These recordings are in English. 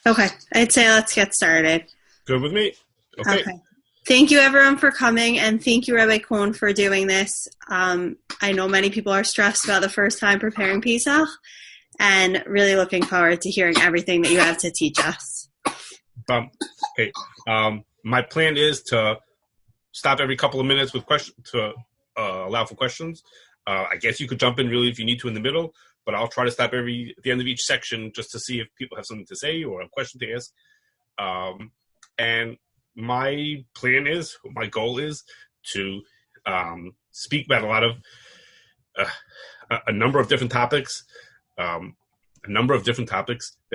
Okay, I'd say let's get started. Good with me. Okay. Okay. Thank you, everyone, for coming, and thank you, Rabbi Cohn, for doing this. I know many people are stressed about the first time preparing Pesach, and really looking forward to hearing everything that you have to teach us. Okay. My plan is to stop every couple of minutes with questions to allow for questions. I guess you could jump in really if you need to in the middle, but I'll try to stop at the end of each section just to see if people have something to say or a question to ask. And my goal is to speak about a number of different topics, that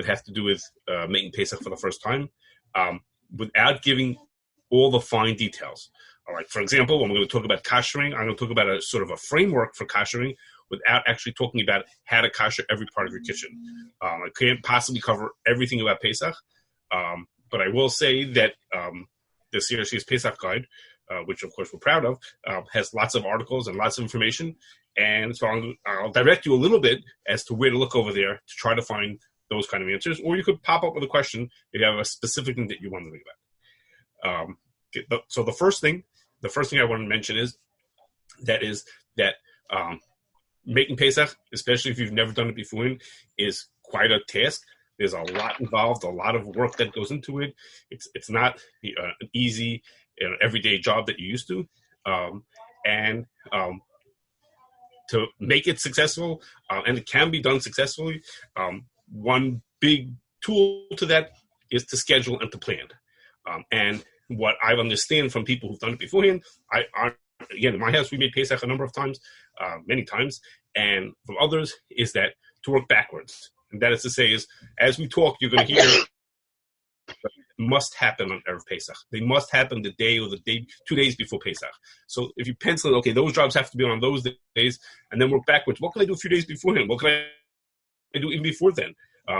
have to do with making Pesach for the first time, without giving all the fine details. All right. For example, when we're going to talk about Kashering, I'm going to talk about a sort of a framework for Kashering without actually talking about how to kasher every part of your kitchen. I can't possibly cover everything about Pesach, but I will say that the CRC's Pesach Guide, which of course we're proud of, has lots of articles and lots of information. And so I'll direct you a little bit as to where to look over there to try to find those kind of answers. Or you could pop up with a question if you have a specific thing that you want to think about. So the first thing I want to mention is that making Pesach, especially if you've never done it before, is quite a task. There's a lot involved, a lot of work that goes into it. It's not an easy, everyday job that you're used to. And to make it successful, and it can be done successfully, one big tool to that is to schedule and to plan. And what I understand from people who've done it beforehand, again, in my house, we made Pesach a number of times, many times, and from others is that to work backwards. And that is to say is, as we talk, you're going to hear must happen on Erev Pesach. They must happen the day or 2 days before Pesach. So if you pencil in, okay, those jobs have to be on those days, and then work backwards. What can I do a few days beforehand? What can I do even before then?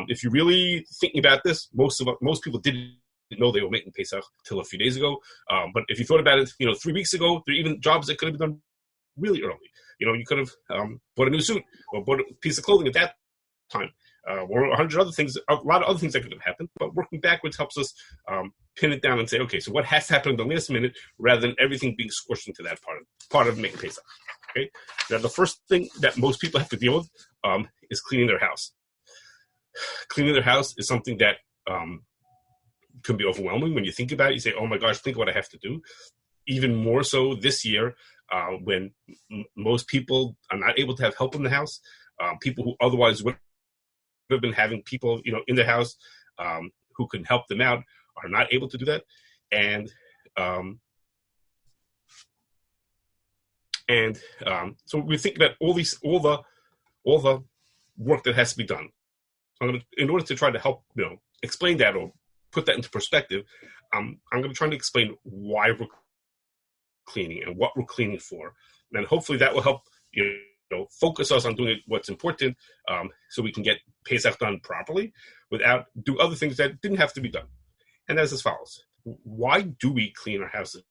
If you're really thinking about this, most people didn't know they were making Pesach till a few days ago. But if you thought about it, 3 weeks ago, there are even jobs that could have been done really early. You could have bought a new suit or bought a piece of clothing at that time. Or a lot of other things that could have happened, but working backwards helps us pin it down and say, okay, so what has happened in the last minute rather than everything being squished into that part of making Pesach. Okay, now the first thing that most people have to deal with is cleaning their house. Cleaning their house is something that can be overwhelming when you think about it. You say, oh my gosh, think what I have to do. Even more so this year when most people are not able to have help in the house. People who otherwise would have been having people, in the house who can help them out are not able to do that, and so we think about all the work that has to be done. So in order to try to help, explain that or put that into perspective, I'm going to try to explain why we're cleaning and what we're cleaning for, and hopefully that will help focus us on doing what's important, so we can get Pesach done properly without do other things that didn't have to be done. And that's as follows. Why do we clean our houses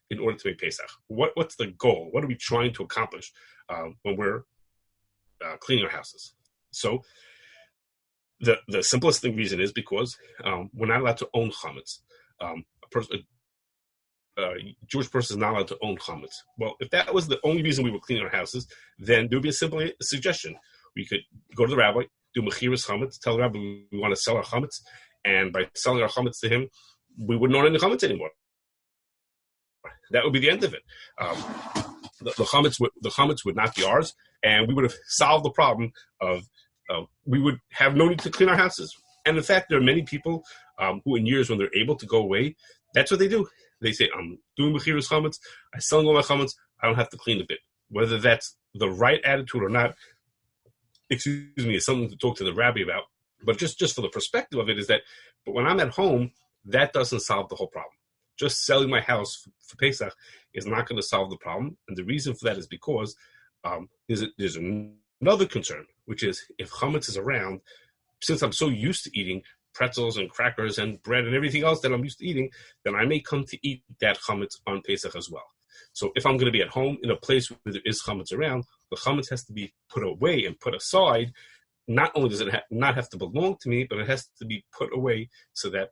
in order to make Pesach? What's the goal? What are we trying to accomplish when we're cleaning our houses? So the simplest reason is because we're not allowed to own chametz. A Jewish person is not allowed to own chametz. Well, if that was the only reason we were cleaning our houses, then there would be a simple suggestion. We could go to the rabbi, do mechiras chametz, tell the rabbi we want to sell our chametz, and by selling our chametz to him, we wouldn't own any chametz anymore. That would be the end of it. The chametz would not be ours, and we would have solved the problem of we would have no need to clean our houses. And in fact, there are many people who in years when they're able to go away, that's what they do. They say, I'm doing mechiras chametz, I'm selling all my chametz, I don't have to clean a bit. Whether that's the right attitude or not, is something to talk to the rabbi about. But just for the perspective of it is that, but when I'm at home, that doesn't solve the whole problem. Just selling my house for Pesach is not going to solve the problem. And the reason for that is because there's another concern, which is if chametz is around, since I'm so used to eating pretzels and crackers and bread and everything else that I'm used to eating, then I may come to eat that chametz on Pesach as well. So if I'm going to be at home in a place where there is chametz around, the chametz has to be put away and put aside not only does it not have to belong to me, but it has to be put away so that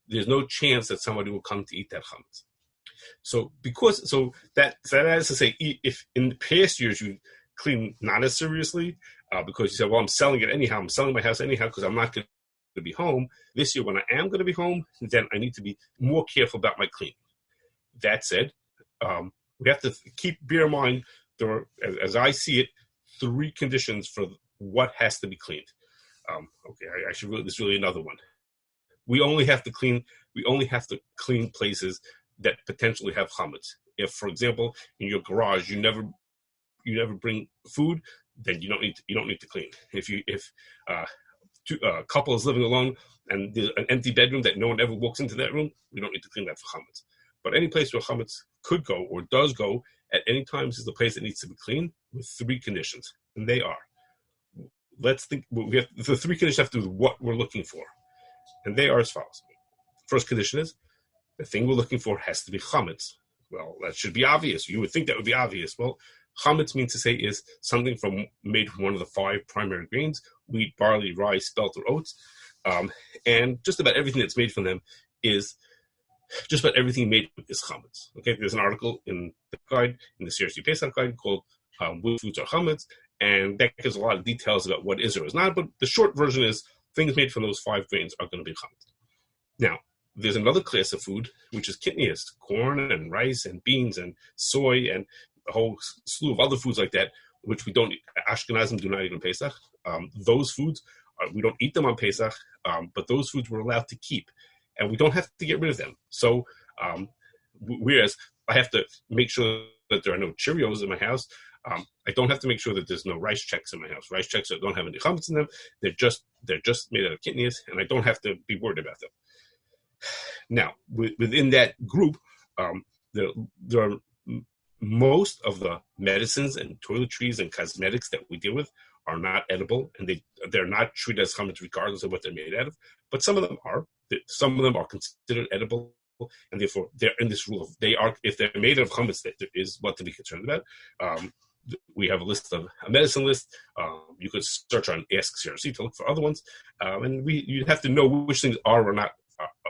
there's no chance that somebody will come to eat that chametz. So that is to say, if in the past years you clean not as seriously because you said, well, I'm selling it anyhow, I'm selling my house anyhow because I'm not going to be home. This year, when I am going to be home, then I need to be more careful about my cleaning. That said, we have to bear in mind there are, as I see it, 3 conditions for what has to be cleaned. I should really, this is really another one. We only have to clean places that potentially have chametz. If, for example, in your garage you never bring food, then you don't need to clean. If a couple is living alone and there's an empty bedroom that no one ever walks into that room, we don't need to clean that for chametz. But any place where chametz could go or does go at any time is the place that needs to be cleaned with 3 conditions, and they are. Let's think. The 3 conditions have to do with what we're looking for, and they are as follows. First condition is the thing we're looking for has to be chametz. Well, that should be obvious. You would think that would be obvious. Well, chametz means to say is something made from one of the 5 primary grains: wheat, barley, rye, spelt, or oats. And just about everything that's made from them is just about everything made is chametz. Okay, there's an article in the guide, in the Erev Pesach guide, called "Which Foods Are Chametz," and that gives a lot of details about what is or is not. But the short version is things made from those 5 grains are going to be chametz. Now, there's another class of food which is kitnias, corn and rice and beans and soy and a whole slew of other foods like that, which we don't. Ashkenazim do not eat on Pesach. Those foods we don't eat them on Pesach, but those foods we're allowed to keep. And we don't have to get rid of them. So, whereas I have to make sure that there are no Cheerios in my house, I don't have to make sure that there's no rice checks in my house. Rice checks that don't have any chametz in them. They're just made out of kitnias, and I don't have to be worried about them. Now, within that group, there are most of the medicines and toiletries and cosmetics that we deal with are not edible, and they're not treated as chametz regardless of what they're made out of. But some of them are. Some of them are considered edible, and therefore they're in this rule. If they're made of chametz, that there is what to be concerned about. We have a medicine list. You could search on Ask CRC to look for other ones, and you'd have to know which things are or not,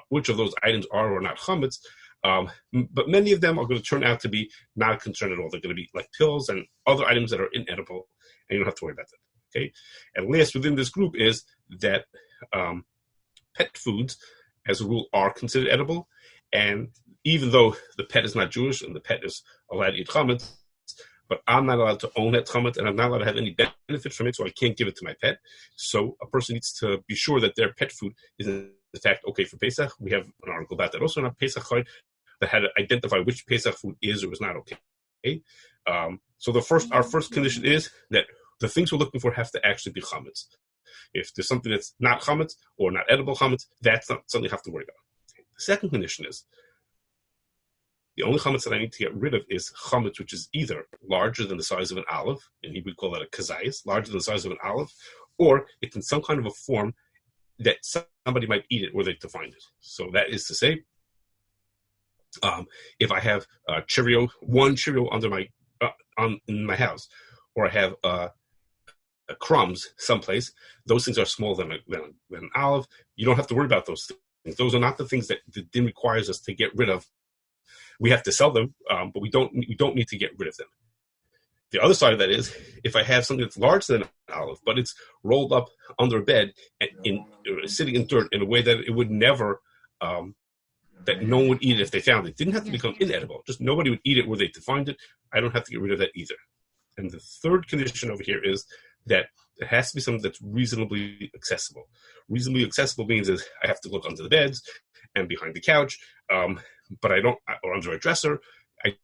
which of those items are or not chametz. But many of them are going to turn out to be not a concern at all. They're going to be like pills and other items that are inedible, and you don't have to worry about that. Okay. And last within this group is that pet foods, as a rule, are considered edible. And even though the pet is not Jewish and the pet is allowed to eat chametz, but I'm not allowed to own that chametz and I'm not allowed to have any benefit from it, so I can't give it to my pet. So a person needs to be sure that their pet food is in fact okay for Pesach. We have an article about that also in our Pesach guide that had to identify which Pesach food is or is not okay. So our first condition is that the things we're looking for have to actually be chametz. If there's something that's not chametz or not edible chametz, that's not something you have to worry about. The second condition is the only chametz that I need to get rid of is chametz which is either larger than the size of an olive, and he would call that a kazayas, larger than the size of an olive, or it's in some kind of a form that somebody might eat it or they find it. So that is to say, if I have one Cheerio under in my house, or I have crumbs someplace, those things are smaller than an olive. You don't have to worry about those things. Those are not the things that the din requires us to get rid of. We have to sell them, but we don't need to get rid of them. The other side of that is if I have something that's larger than an olive, but it's rolled up under a bed and sitting in dirt in a way that it would never, that no one would eat it if they found it. It didn't have to become inedible. Just nobody would eat it were they to find it. I don't have to get rid of that either. And the third condition over here is that it has to be something that's reasonably accessible. Reasonably accessible means is I have to look under the beds and behind the couch, but I don't, or under a dresser. I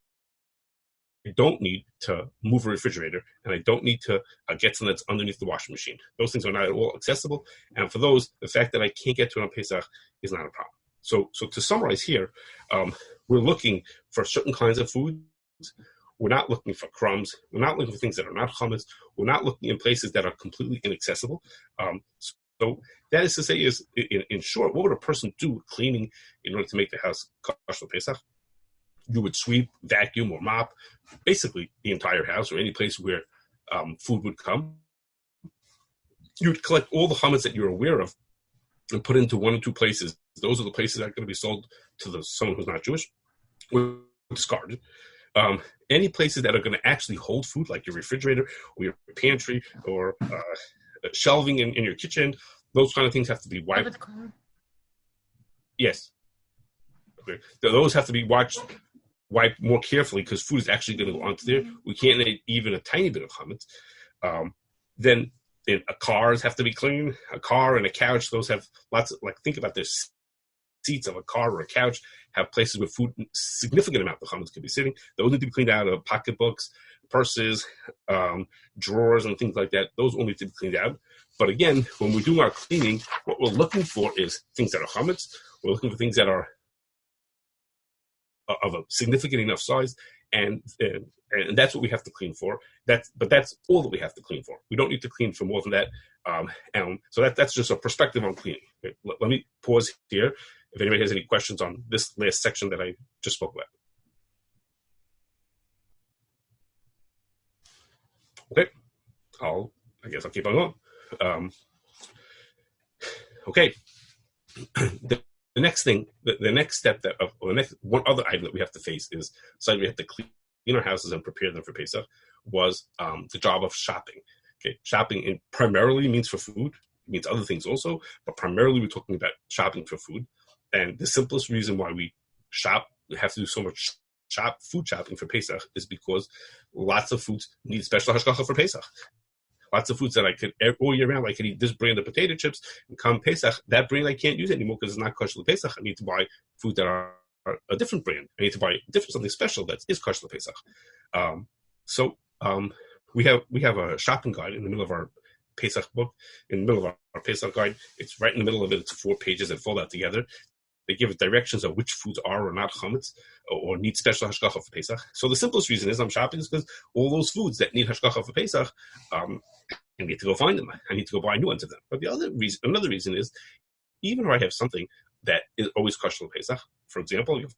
don't need to move a refrigerator, and I don't need to get something that's underneath the washing machine. Those things are not at all accessible, and for those, the fact that I can't get to it on Pesach is not a problem. So to summarize here, we're looking for certain kinds of foods. We're not looking for crumbs. We're not looking for things that are not chametz. We're not looking in places that are completely inaccessible. So that is to say, is in short, what would a person do cleaning in order to make the house kosher for Pesach? You would sweep, vacuum, or mop, basically the entire house or any place where food would come. you would collect all the chametz that you're aware of and put into one or two places. Those are the places that are going to be sold to someone who's not Jewish, or discarded. Any places that are going to actually hold food, like your refrigerator or your pantry or shelving in your kitchen, those kind of things have to be wiped. Yes. Okay. Those have to be wiped more carefully because food is actually going to go onto there. We can't eat even a tiny bit of chametz. Then cars have to be clean. A car and a couch, those have lots of, think about this. Seats of a car or a couch have places where food, significant amount of chametz could be sitting. Those need to be cleaned out of pocketbooks, purses, drawers, and things like that. Those all need to be cleaned out. But again, when we're doing our cleaning, what we're looking for is things that are chametz. We're looking for things that are of a significant enough size, and that's what we have to clean for. But that's all that we have to clean for. We don't need to clean for more than that. And so that's just a perspective on cleaning. Okay, let me pause here. If anybody has any questions on this last section that I just spoke about. Okay, I guess I'll keep on going. Okay, the next thing, the next step one other item that we have to face is, so we have to clean our houses and prepare them for Pesach, was the job of shopping. Okay, shopping primarily means for food. It means other things also, but primarily we're talking about shopping for food. And the simplest reason why we have to do so much food shopping for Pesach is because lots of foods need special hashgacha for Pesach. Lots of foods that I could, all year round, I could eat this brand of potato chips, and come Pesach, that brand I can't use anymore because it's not kosher Pesach. I need to buy food that are a different brand. I need to buy something special that is kosher Pesach. So we have a shopping guide in the middle of our Pesach book, in the middle of our Pesach guide. It's right in the middle of it. It's 4 pages that fold out together. They give directions of which foods are or not chametz or need special hashgacha for Pesach. So the simplest reason is I'm shopping is because all those foods that need hashgacha for Pesach, I need to go find them. I need to go buy new ones of them. But another reason is, even if I have something that is always kosher Pesach, for example, you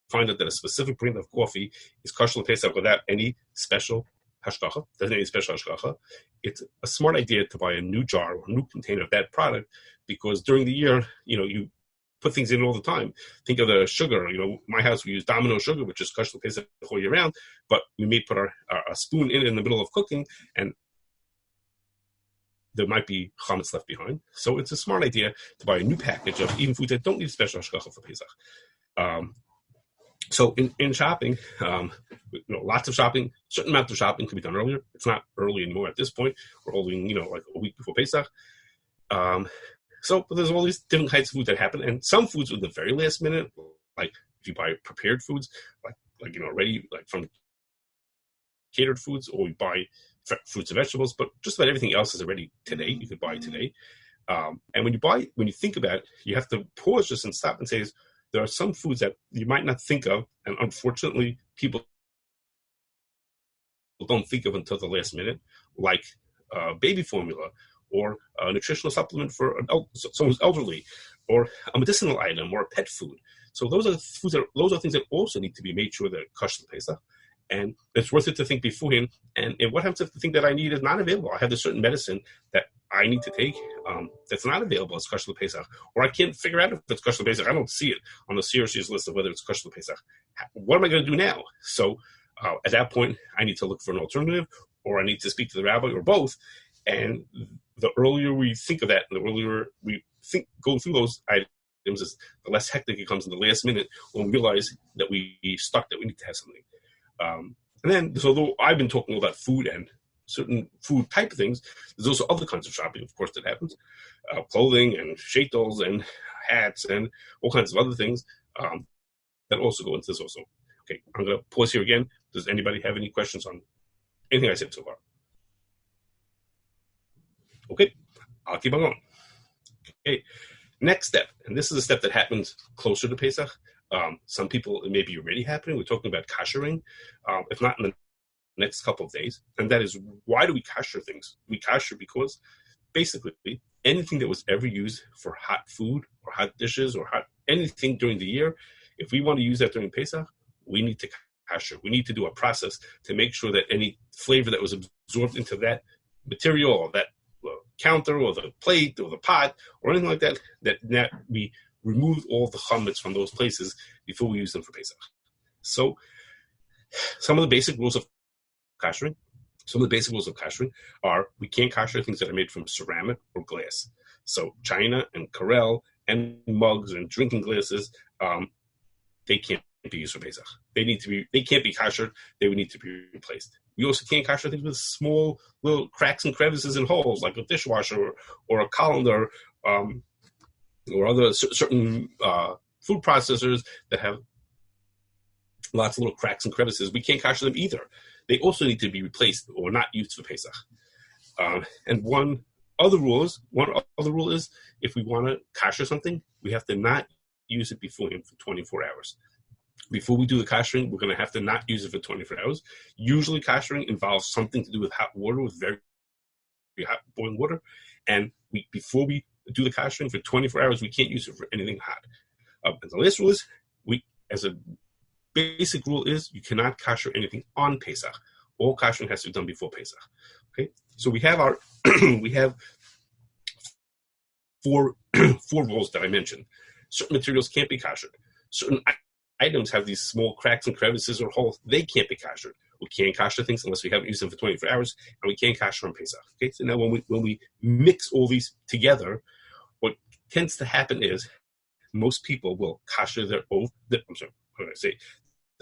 find out that a specific brand of coffee is kosher Pesach without any special hashgacha, doesn't need any special hashgacha, it's a smart idea to buy a new jar or a new container of that product, because during the year, you put things in all the time. Think of the sugar. My house, we use Domino sugar, which is kosher Pesach all year round, but we may put a spoon in the middle of cooking, and there might be chametz left behind. So it's a smart idea to buy a new package of even foods that don't need special hashgacha for Pesach. So in shopping, lots of shopping, certain amount of shopping can be done earlier. It's not early anymore at this point. We're holding, like a week before Pesach. But there's all these different kinds of food that happen, and some foods in the very last minute, like if you buy prepared foods, like ready, like from catered foods, or you buy fruits and vegetables, but just about everything else is already today. You could buy today. And when you think about it, you have to pause just and stop and say, there are some foods that you might not think of, and unfortunately, people don't think of until the last minute, like baby formula, or a nutritional supplement for someone who's elderly, or a medicinal item, or a pet food. So those are things that also need to be made sure they're kosher Pesach. And it's worth it to think beforehand. And what happens if the thing that I need is not available? I have a certain medicine that I need to take that's not available as kosher Pesach, or I can't figure out if it's kosher Pesach. I don't see it on the CRC's list of whether it's kosher Pesach. What am I going to do now? So at that point, I need to look for an alternative, or I need to speak to the rabbi, or both. And the earlier we think of that, the earlier we go through those items, the less hectic it comes in the last minute when we realize that we stuck, that we need to have something. And then, so though I've been talking about food and certain food type of things, there's also other kinds of shopping, of course, that happens. Clothing and shaitels and hats and all kinds of other things that also go into this also. Okay, I'm going to pause here again. Does anybody have any questions on anything I said so far? Okay, I'll keep on going. Okay, next step, and this is a step that happens closer to Pesach. Some people, it may be already happening. We're talking about Kashering, if not in the next couple of days. And that is, why do we kasher things? We kasher because basically anything that was ever used for hot food or hot dishes or hot anything during the year, if we want to use that during Pesach, we need to kasher. We need to do a process to make sure that any flavor that was absorbed into that material or that counter or the plate or the pot or anything like that, that we remove all the chametz from those places before we use them for Pesach. So some of the basic rules of kashering, are we can't kasher things that are made from ceramic or glass. So china and corelle and mugs and drinking glasses, they can't be used for Pesach. They can't be kashered. They would need to be replaced. We also can't kasher things with small little cracks and crevices and holes, like a dishwasher or a colander, or other certain food processors that have lots of little cracks and crevices. We can't kasher them either. They also need to be replaced or not used for Pesach. And one other rule is, if we want to kasher something, we have to not use it beforehand for 24 hours. Before we do the kashering, we're going to have to not use it for 24 hours. Usually kashering involves something to do with hot water, with very hot boiling water. And before we do the kashering for 24 hours, we can't use it for anything hot. And the last rule is, as a basic rule is, you cannot kasher anything on Pesach. All kashering has to be done before Pesach. Okay, so we have we have four rules that I mentioned. Certain materials can't be kashered. Certain items have these small cracks and crevices or holes. They can't be kashered. We can't kasher things unless we haven't used them for 24 hours, and we can't kasher on Pesach. Okay, so now when we mix all these together, what tends to happen is most people will kasher their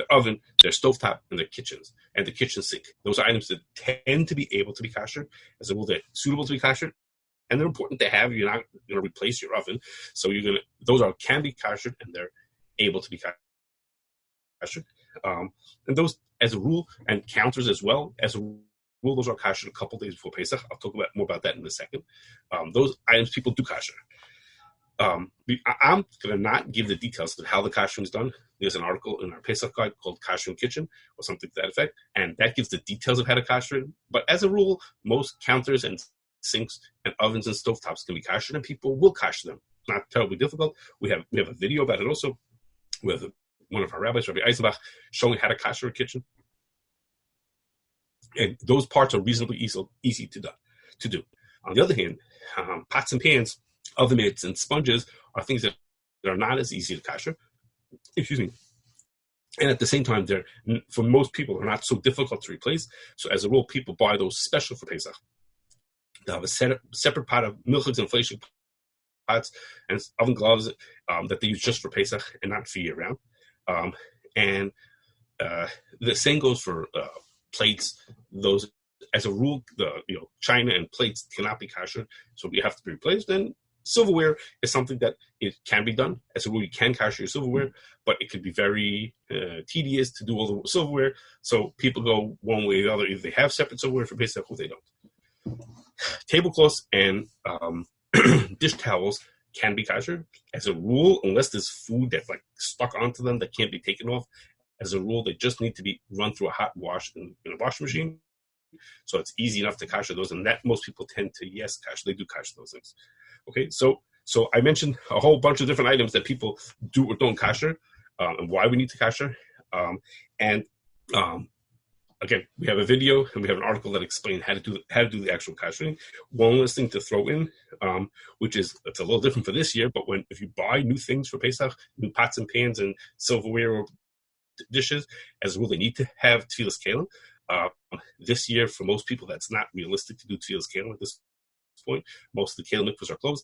oven, their stovetop, and their kitchens, and the kitchen sink. Those are items that tend to be able to be kashered. As a rule, they're suitable to be kashered, and they're important to have. You're not going to replace your oven, so those can be kashered, and they're able to be kashered. And those, as a rule, and counters as well, as a rule, those are kashered a couple days before Pesach. I'll talk more about that in a second. Those items people do kasher. I'm going to not give the details of how the kashering is done. There's an article in our Pesach guide called Kashering Kitchen, or something to that effect, and that gives the details of how to kasher it. But as a rule, most counters and sinks and ovens and stovetops can be kashered, and people will kasher them. It's not terribly difficult. We have a video about it also with one of our rabbis, Rabbi Eisenbach, showing how to kasher a kitchen. And those parts are reasonably easy to do. On the other hand, pots and pans, oven mitts, and sponges are things that are not as easy to kasher. Excuse me. And at the same time, for most people, they're not so difficult to replace. So as a rule, people buy those special for Pesach. They have a separate pot of milchigs and fleshing pots and oven gloves that they use just for Pesach and not for year-round. And the same goes for plates. Those, as a rule, china and plates cannot be kasher, so we have to be replaced. And silverware is something that it can be done. As a rule, you can kasher your silverware, but it could be very tedious to do all the silverware. So people go one way or the other. Either they have separate silverware for Pesach or they don't. Tablecloths and dish towels can be kasher. As a rule, unless there's food that's stuck onto them that can't be taken off, as a rule, they just need to be run through a hot wash in a washing machine. So it's easy enough to kasher those, and that most people tend to kasher. They do kasher those things. Okay, so I mentioned a whole bunch of different items that people do or don't kasher, and why we need to kasher. Again, we have a video and we have an article that explains how to do the actual kashering. One last thing to throw in, which is, it's a little different for this year, but if you buy new things for Pesach, new pots and pans and silverware or dishes, as a rule, they need to have tefillas kelim. This year, for most people, that's not realistic to do tefillas kelim at this point. Most of the kelim mikvahs are closed.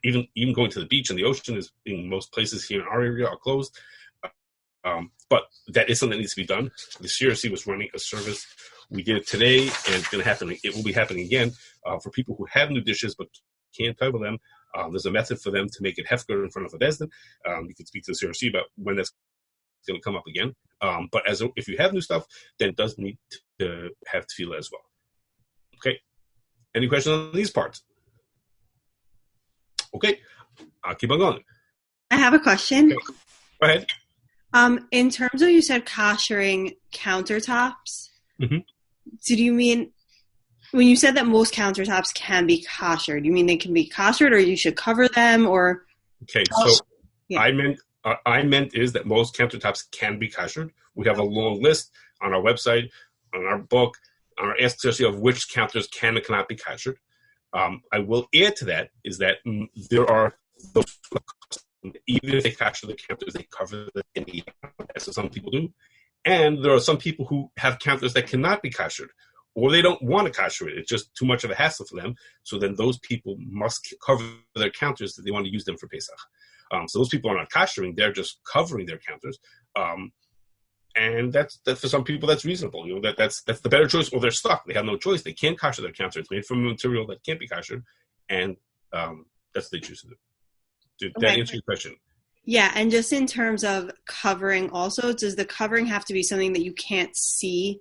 Even going to the beach and the ocean is, in most places here in our area, are closed. But that is something that needs to be done. The CRC was running a service. We did it today, and it's going to happen. It will be happening again for people who have new dishes but can't cover them. There's a method for them to make it hefker in front of a bezdin. You can speak to the CRC about when that's going to come up again. But if you have new stuff, then it does need to have tefillah as well. Okay. Any questions on these parts? Okay. I'll keep on going. I have a question. Okay. Go ahead. In terms of, you said kashering countertops, did you mean, when you said that most countertops can be kashered, you mean they can be kashered, or you should cover them, or? Okay, so yeah. I meant is that most countertops can be kashered. We have a long list on our website, on our book, are asked especially of which counters can and cannot be kashered. I will add to that is that there are those, even if they kasher the counters, they cover the any, as some people do. And there are some people who have counters that cannot be kashered, or they don't want to kasher it. It's just too much of a hassle for them. So then those people must cover their counters that they want to use them for Pesach. So those people are not kashering; they're just covering their counters. And that's for some people that's reasonable. That's the better choice. Or they're stuck; they have no choice. They can't kasher their counter. It's made from a material that can't be kashered, and that's what they choose to do. Did that answer your question? Yeah, and just in terms of covering also, does the covering have to be something that you can't see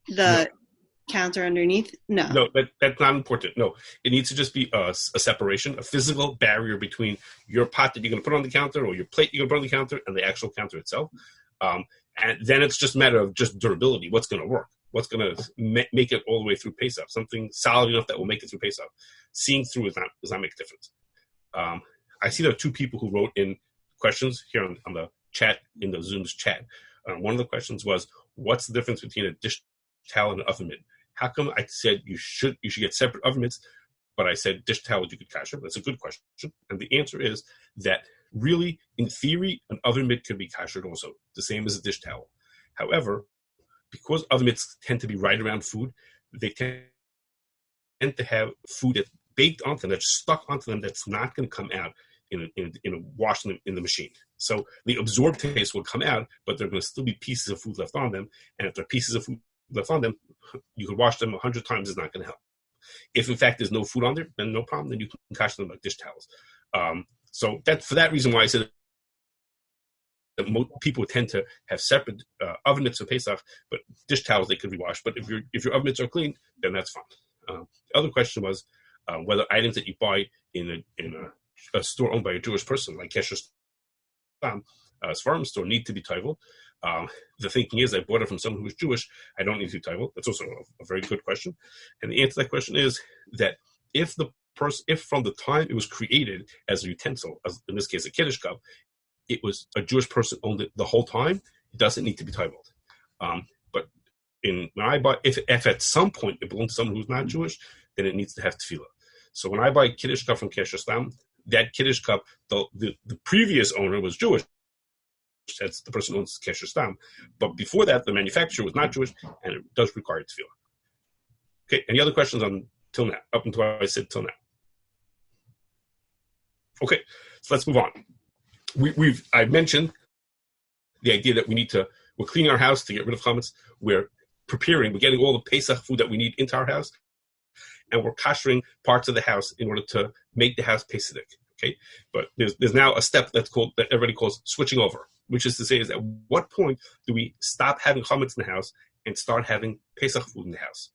the counter underneath? No, that's not important. No, it needs to just be a separation, a physical barrier between your pot that you're going to put on the counter or your plate you're going to put on the counter and the actual counter itself. And then it's just a matter of just durability. What's going to work? What's going to make it all the way through Pesach? Something solid enough that will make it through Pesach. Seeing through does not make a difference. I see there are two people who wrote in questions here on the chat, in the Zoom's chat. One of the questions was, what's the difference between a dish towel and an oven mitt? How come I said you should get separate oven mitts, but I said dish towels you could kasher? That's a good question. And the answer is that really, in theory, an oven mitt could be kashered also, the same as a dish towel. However, because oven mitts tend to be right around food, they tend to have food that's baked onto them, that's stuck onto them, that's not going to come out in a wash in the machine. So the absorbed taste will come out, but there are going to still be pieces of food left on them. And if there are pieces of food left on them, you could wash them 100 times, it's not going to help. If in fact there's no food on there, then no problem, then you can kasher them like dish towels. So that's for that reason why I said that people tend to have separate oven mitts for Pesach, but dish towels they could be washed. But if your oven mitts are clean, then that's fine. The other question was whether items that you buy in a store owned by a Jewish person, like Kashrus, a farm store, need to be toivel. The thinking is, I bought it from someone who is Jewish. I don't need to be toivel. That's also a very good question. And the answer to that question is that if from the time it was created as a utensil, as in this case a Kiddush cup, it was a Jewish person owned it the whole time, it doesn't need to be toiveled. But when I buy, if at some point it belongs to someone who's not Jewish, then it needs to have tefillah. So when I buy a Kiddush cup from Kashrus, that Kiddush cup, the previous owner was Jewish. That's the person who owns Kashrus. But before that, the manufacturer was not Jewish, and it does require tefillah. Okay, any other questions on till now? Up until I said till now. Okay, so let's move on. I mentioned the idea that we're cleaning our house to get rid of chametz. We're getting all the Pesach food that we need into our house, and we're kashering parts of the house in order to make the house Pesach. Okay, but there's now a step that everybody calls switching over, which is to say, is at what point do we stop having chametz in the house and start having Pesach food in the house?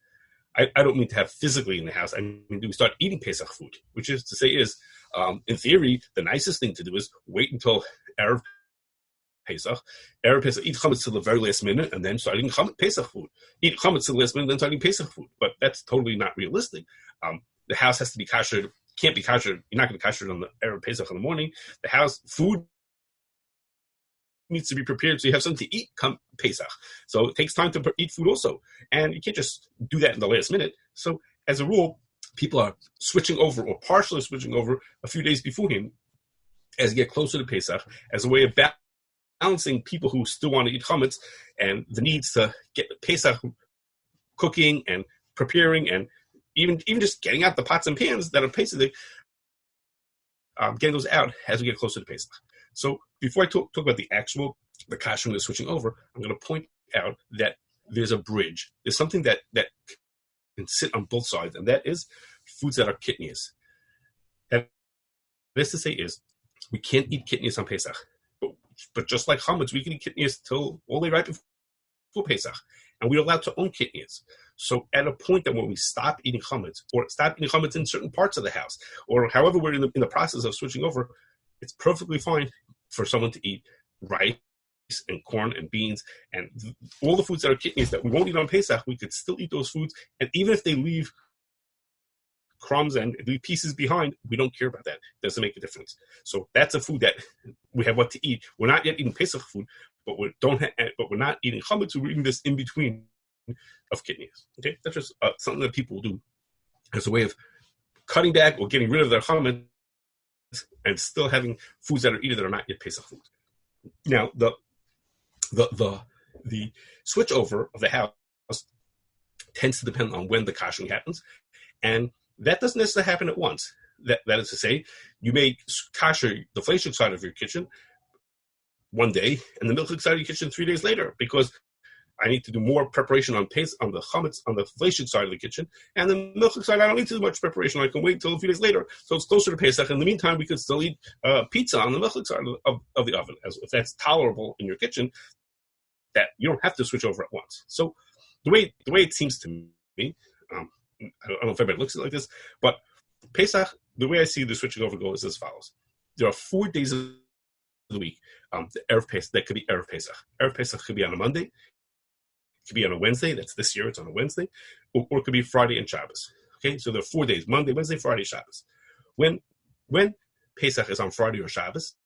I don't mean to have physically in the house. I mean, do we start eating Pesach food? Which is to say is, in theory, the nicest thing to do is wait until Erev Pesach. Erev Pesach, eat chametz till the very last minute, and then start eating Pesach food. Eat chametz till the last minute, then start eating Pesach food. But that's totally not realistic. The house has to be kashered. Can't be kashered. You're not going to kasher it on the Erev Pesach in the morning. The house food needs to be prepared so you have something to eat come Pesach. So it takes time to eat food also. And you can't just do that in the last minute. So as a rule, people are switching over or partially switching over a few days beforehand as you get closer to Pesach as a way of balancing people who still want to eat chametz and the needs to get Pesach cooking and preparing and even just getting out the pots and pans that are Pesach, getting those out as we get closer to Pesach. So before I talk about the Kashering that's switching over, I'm going to point out that there's a bridge. There's something that can sit on both sides, and that is foods that are kitnias. That is to say is, we can't eat kitnias on Pesach. But just like chametz, we can eat kitnias till all the way right before Pesach. And we're allowed to own kitnias. So at a point that when we stop eating chametz, or stop eating chametz in certain parts of the house, or however we're in the process of switching over, it's perfectly fine for someone to eat rice and corn and beans and all the foods that are kitnias that we won't eat on Pesach. We could still eat those foods, and even if they leave crumbs and leave pieces behind, we don't care about that. It doesn't make a difference. So that's a food that we have what to eat. We're not yet eating Pesach food, but we're not eating chametz. We're eating this in between of kidneys. Okay, that's just something that people do as a way of cutting back or getting rid of their chametz and still having foods that are eaten that are not yet Pesach foods. Now, the switch over of the house tends to depend on when the kashering happens, and that doesn't necessarily happen at once. That is to say, you may kasher the fleshig side of your kitchen one day and the milchig side of your kitchen 3 days later, because I need to do more preparation on the chametz on the fleshig side of the kitchen, and the milchig side I don't need to do much preparation. I can wait until a few days later, so it's closer to Pesach. In the meantime, we could still eat pizza on the milchig side of the oven, if that's tolerable in your kitchen. That you don't have to switch over at once. So the way it seems to me, I don't know if everybody looks at it like this, but Pesach, the way I see the switching over go is as follows. There are 4 days of the week, the Erev Pesach, that could be Erev Pesach. Erev Pesach could be on a Monday, it could be on a Wednesday, that's this year, it's on a Wednesday, or it could be Friday and Shabbos. Okay, so there are 4 days, Monday, Wednesday, Friday, Shabbos. When Pesach is on Friday or Shabbos,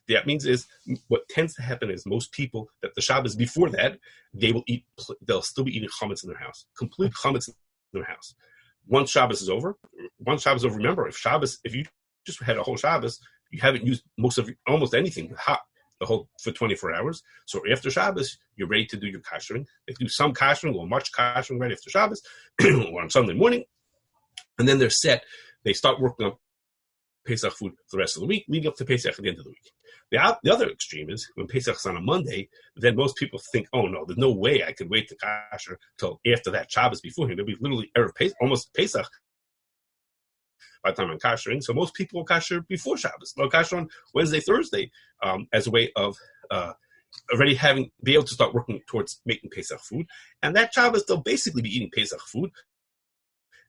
that means is what tends to happen is most people that the Shabbos before that, they'll still be eating chametz in their house, complete chametz in their house. Once Shabbos is over, remember, if you just had a whole Shabbos, you haven't used almost anything hot for 24 hours. So after Shabbos, you're ready to do your kashering. They do some kashering or much kashering right after Shabbos or on Sunday morning. And then they're set. They start working on Pesach food for the rest of the week, leading up to Pesach at the end of the week. The other extreme is when Pesach is on a Monday, then most people think, oh no, there's no way I could wait to kasher till after that Shabbos beforehand. It'll be literally Erev Pesach, almost Pesach by the time I'm kashering. So most people will kasher before Shabbos. They'll kasher on Wednesday, Thursday, as a way of already be able to start working towards making Pesach food. And that Shabbos, they'll basically be eating Pesach food.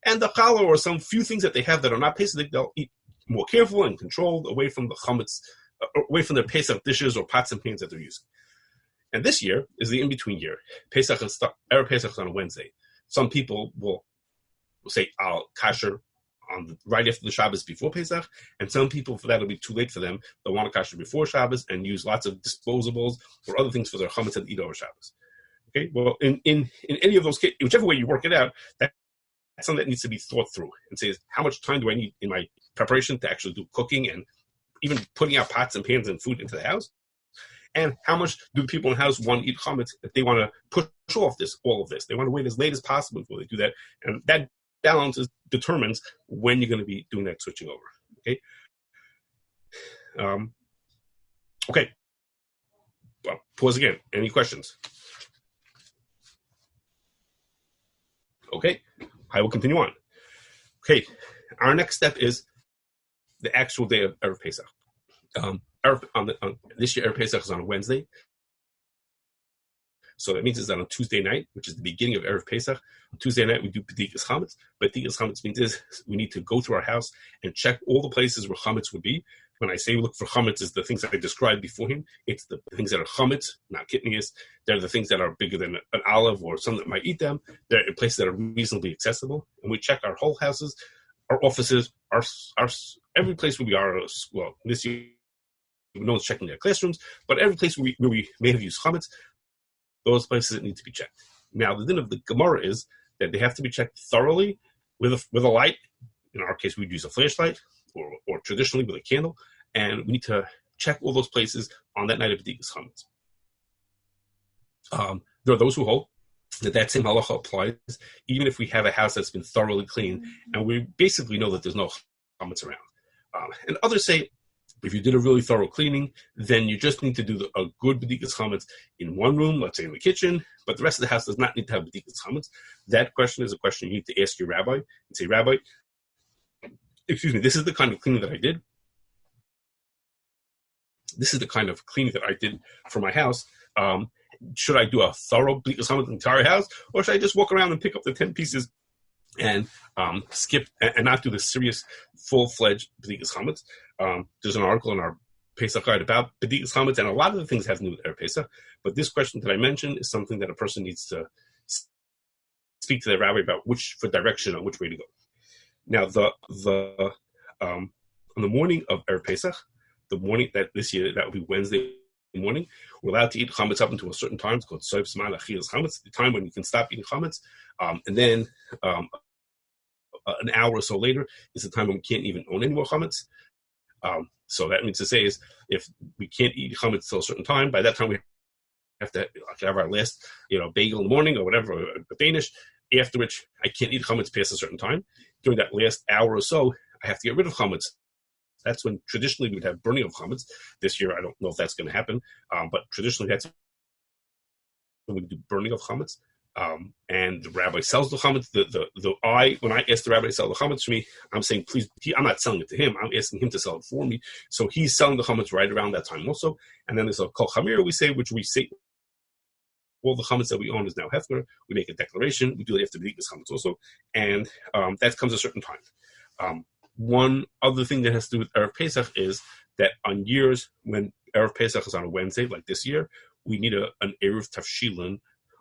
And the challah or some few things that they have that are not Pesach, they'll eat more careful and controlled, away from the chametz, away from their Pesach dishes or pots and pans that they're using. And this year is the in-between year. Erev Pesach is on a Wednesday. Some people will say, I'll kasher right after the Shabbos before Pesach, and some people, for that, it'll be too late for them. They'll want to kasher before Shabbos and use lots of disposables or other things for their chametz and eat over Shabbos. Okay, well, in any of those cases, whichever way you work it out, that's something that needs to be thought through and says, how much time do I need in my preparation to actually do cooking and even putting out pots and pans and food into the house? And how much do the people in the house want to eat chametz if they want to push off all of this? They want to wait as late as possible before they do that. And that balance determines when you're going to be doing that switching over. Okay. Okay. Well, pause again. Any questions? Okay. I will continue on. Okay. Our next step is the actual day of Erev Pesach. This year, Erev Pesach is on a Wednesday. So that means it's on a Tuesday night, which is the beginning of Erev Pesach. On Tuesday night, we do B'dikas Chametz. B'dikas Chametz means we need to go through our house and check all the places where Chametz would be. When I say look for Chametz, it's the things that I described beforehand. It's the things that are Chametz, not kidneys. They're the things that are bigger than an olive or some that might eat them. They're in places that are reasonably accessible. And we check our whole houses, our offices, our every place where we are. Well, this year, no one's checking their classrooms, but every place where we may have used Chametz, those places that need to be checked. Now, the din of the Gemara is that they have to be checked thoroughly with a light. In our case, we'd use a flashlight or traditionally with a candle, and we need to check all those places on that night of B'dikas Chametz. There are those who hold that same halacha applies even if we have a house that's been thoroughly cleaned and we basically know that there's no chametz around. And others say if you did a really thorough cleaning, then you just need to do a good b'dikas chametz in one room, let's say in the kitchen, but the rest of the house does not need to have b'dikas chametz. That question is a question you need to ask your rabbi and say, Rabbi, excuse me, this is the kind of cleaning that I did. This is the kind of cleaning that I did for my house. Should I do a thorough b'dikas chametz in the entire house, or should I just walk around and pick up the 10 pieces and skip and not do the serious, full-fledged b'dikas chametz? There's an article in our Pesach guide about b'dikas chametz, and a lot of the things have to do with Erev Pesach. But this question that I mentioned is something that a person needs to speak to their rabbi about for direction on which way to go. Now, on the morning of Erev Pesach, the morning that this year, that will be Wednesday morning. We're allowed to eat chametz up until a certain time. It's called soif zman achilas chametz, the time when you can stop eating chametz. And then an hour or so later is the time when we can't even own any more chametz. So that means to say is if we can't eat chametz till a certain time, by that time we have to have our last, bagel in the morning or whatever, or Danish. After which I can't eat chametz past a certain time. During that last hour or so, I have to get rid of chametz. That's when traditionally we would have burning of chametz. This year, I don't know if that's going to happen, but traditionally that's when we do burning of chametz. And the rabbi sells the chametz. When I ask the rabbi to sell the chametz for me, I'm saying, please, I'm not selling it to him. I'm asking him to sell it for me. So he's selling the chametz right around that time also. And then there's a kol chamir which we say, all the chametz that we own is now hefker. We make a declaration. We do it after we eat this chametz also. And that comes a certain time. One other thing that has to do with Erev Pesach is that on years when Erev Pesach is on a Wednesday, like this year, we need an Erev Tafshilin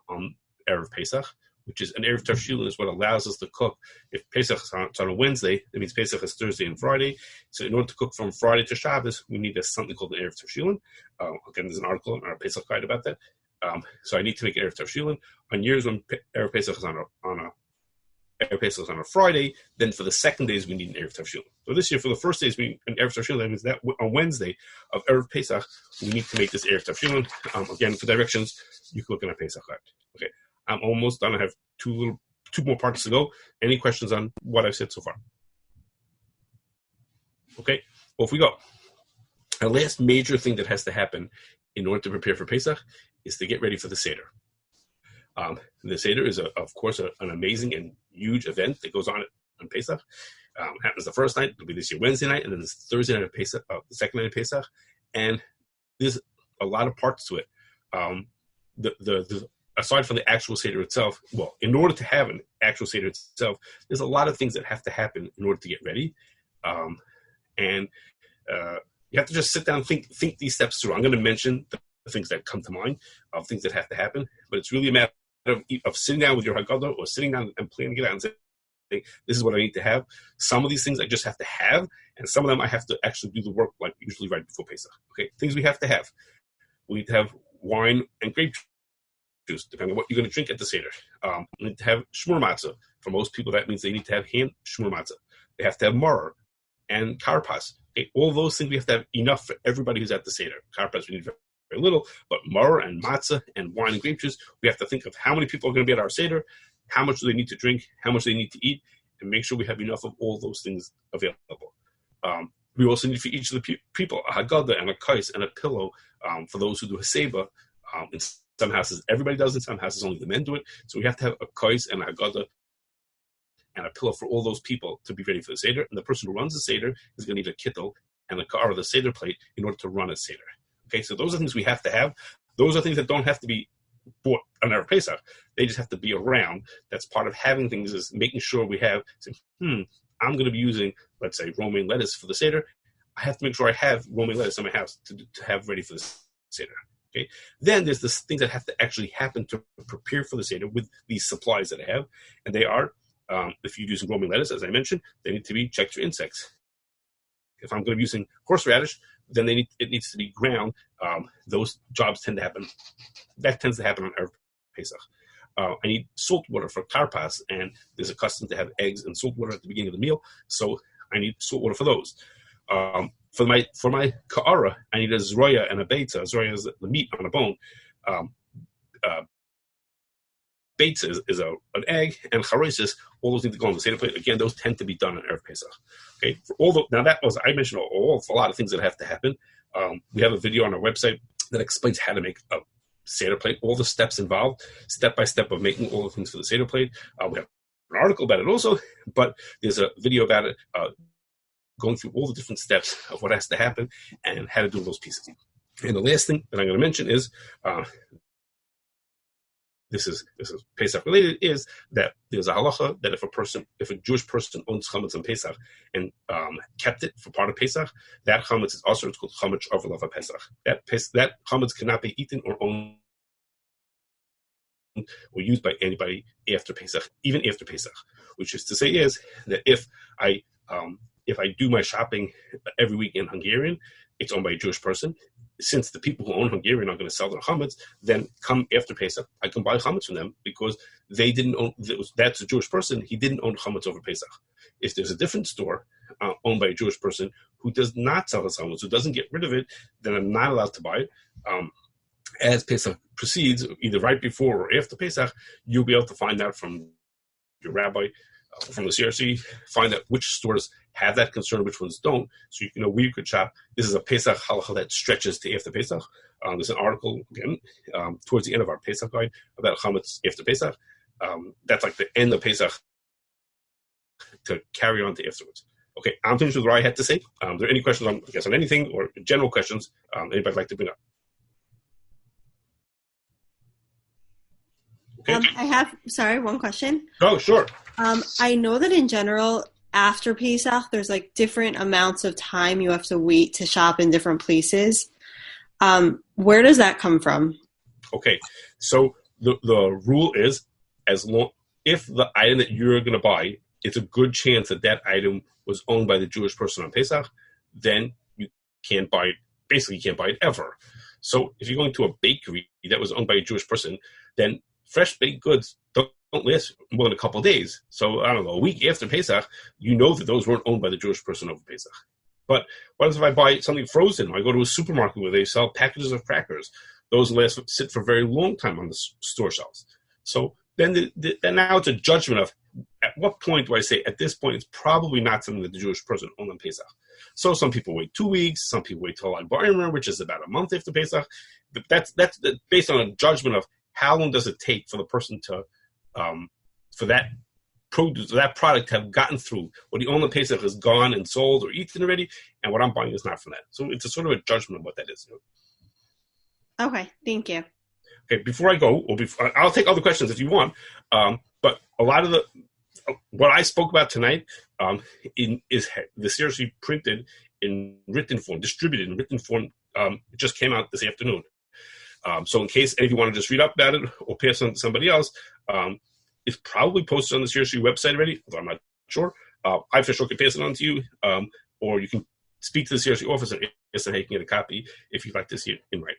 on Erev Pesach, which is an Erev Tafshilin is what allows us to cook. If Pesach is on a Wednesday, that means Pesach is Thursday and Friday. So in order to cook from Friday to Shabbos, we need something called an Erev Tafshilin. Again, there's an article in our Pesach guide about that. So I need to make Erev Tafshilin. On years when Erev Pesach is on Erev Pesach is on a Friday, then for the second days we need an Erev Tafshilin. So this year for the first days we an Erev Tafshilin, that means that on Wednesday of Erev Pesach we need to make this Erev Tafshilin. Again, for directions you can look in our Pesach guide. Okay, I'm almost done. I have two more parts to go. Any questions on what I've said so far? Okay, off we go. Our last major thing that has to happen in order to prepare for Pesach is to get ready for the Seder. The Seder is, of course, an amazing and huge event that goes on Pesach. It happens the first night. It'll be this year Wednesday night, and then this Thursday night of Pesach, the second night of Pesach. And there's a lot of parts to it. Aside from the actual Seder itself, well, in order to have an actual Seder itself, there's a lot of things that have to happen in order to get ready. And you have to just sit down and think these steps through. I'm going to mention the things that come to mind of things that have to happen, but it's really a matter of sitting down with your Haggadah or sitting down and planning it out and saying, this is what I need to have. Some of these things I just have to have, and some of them I have to actually do the work like usually right before Pesach. Okay, things we have to have. We need to have wine and grape juice, depending on what you're going to drink at the Seder. We need to have shmur matzah. For most people, that means they need to have hand shmur matzah. They have to have maror and karpas. Okay, all those things we have to have enough for everybody who's at the Seder. Karpas we need very little, but maror and matzah and wine and grape juice, we have to think of how many people are going to be at our Seder, how much do they need to drink, how much they need to eat, and make sure we have enough of all those things available. We also need for each of the people a Haggadah and a kais and a pillow for those who do a seva. In some houses, everybody does it. Some houses, only the men do it. So we have to have a kais and a Haggadah and a pillow for all those people to be ready for the Seder. And the person who runs the Seder is going to need a kittel and a ka'ar, the Seder plate, in order to run a Seder. Okay, so those are things we have to have. Those are things that don't have to be bought on Erev Pesach. They just have to be around. That's part of having things, is making sure we have, I'm going to be using, let's say, romaine lettuce for the Seder. I have to make sure I have romaine lettuce in my house to have ready for the Seder. Okay. Then there's the things that have to actually happen to prepare for the Seder with these supplies that I have. And they are, if you're using romaine lettuce, as I mentioned, they need to be checked for insects. If I'm going to be using horseradish, then it needs to be ground. Those jobs tend to happen. That tends to happen on Erev Pesach. I need salt water for karpas, and there's a custom to have eggs and salt water at the beginning of the meal, so I need salt water for those. For my ka'ara, I need a zroya and a beitza. Zroya is the meat on a bone. Beitza is an egg, and charosis, all those things that go on the Seder plate. Again, those tend to be done on Erev Pesach. Okay, now that was, I mentioned a lot of things that have to happen. We have a video on our website that explains how to make a Seder plate, all the steps involved, step by step of making all the things for the Seder plate. We have an article about it also, but there's a video about it, going through all the different steps of what has to happen and how to do those pieces. And the last thing that I'm going to mention is, this is Pesach related, is that there's a halacha that if a Jewish person owns chametz on Pesach and kept it for part of Pesach, that chametz is also, it's called chametz over Pesach. That chametz cannot be eaten or owned or used by anybody after Pesach, even after Pesach. Which is to say is that if I do my shopping every week in Hungarian, it's owned by a Jewish person. since the people who own Hungarian are going to sell their chametz, then come after Pesach, I can buy chametz from them because they didn't own. That's a Jewish person. He didn't own chametz over Pesach. If there's a different store owned by a Jewish person who does not sell his chametz, who doesn't get rid of it, then I'm not allowed to buy it. As Pesach proceeds, either right before or after Pesach, you'll be able to find out from your rabbi, from the CRC, find out which stores have that concern, which ones don't, so you can know where you could shop. This is a Pesach halacha that stretches to after Pesach. There's an article, again, towards the end of our Pesach guide about chametz after Pesach. That's like the end of Pesach to carry on to afterwards. Okay, I'm finished with what I had to say. Are there any questions on anything or general questions anybody'd like to bring up? Okay. I have, one question. Oh, sure. I know that in general, after Pesach, there's like different amounts of time you have to wait to shop in different places. Where does that come from? Okay, so the rule is if the item that you're going to buy, it's a good chance that item was owned by the Jewish person on Pesach, then you can't buy it. Basically, you can't buy it ever. So if you're going to a bakery that was owned by a Jewish person, then fresh baked goods don't last more than a couple of days. So, I don't know, a week after Pesach, you know that those weren't owned by the Jewish person over Pesach. But what if I buy something frozen? I go to a supermarket where they sell packages of crackers. Those sit for a very long time on the store shelves. So then now it's a judgment of at what point do I say, at this point, it's probably not something that the Jewish person owned on Pesach. So some people wait 2 weeks, some people wait till Lag BaOmer, which is about a month after Pesach. But that's based on a judgment of how long does it take for the person to, for that produce, that product to have gotten through. What he owned on Pesach is gone and sold or eaten already, and what I'm buying is not from that. So it's a sort of a judgment of what that is. Okay, thank you. Okay, before I go, I'll take other questions if you want, but a lot of what I spoke about tonight is the seriously printed in written form, distributed in written form. It just came out this afternoon. So in case any of you want to just read up about it or pass on to somebody else, it's probably posted on the CRC website already, although I'm not sure. I for sure can pass it on to you, or you can speak to the CRC office and ask them how you can get a copy if you'd like to see it in writing.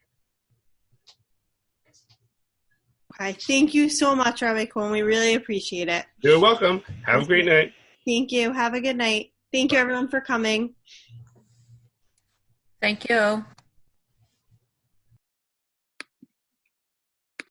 Okay, thank you so much, Rabbi Cohen. We really appreciate it. You're welcome. Have a great night. Thank you. Have a good night. Thank you, everyone, for coming. Thank you.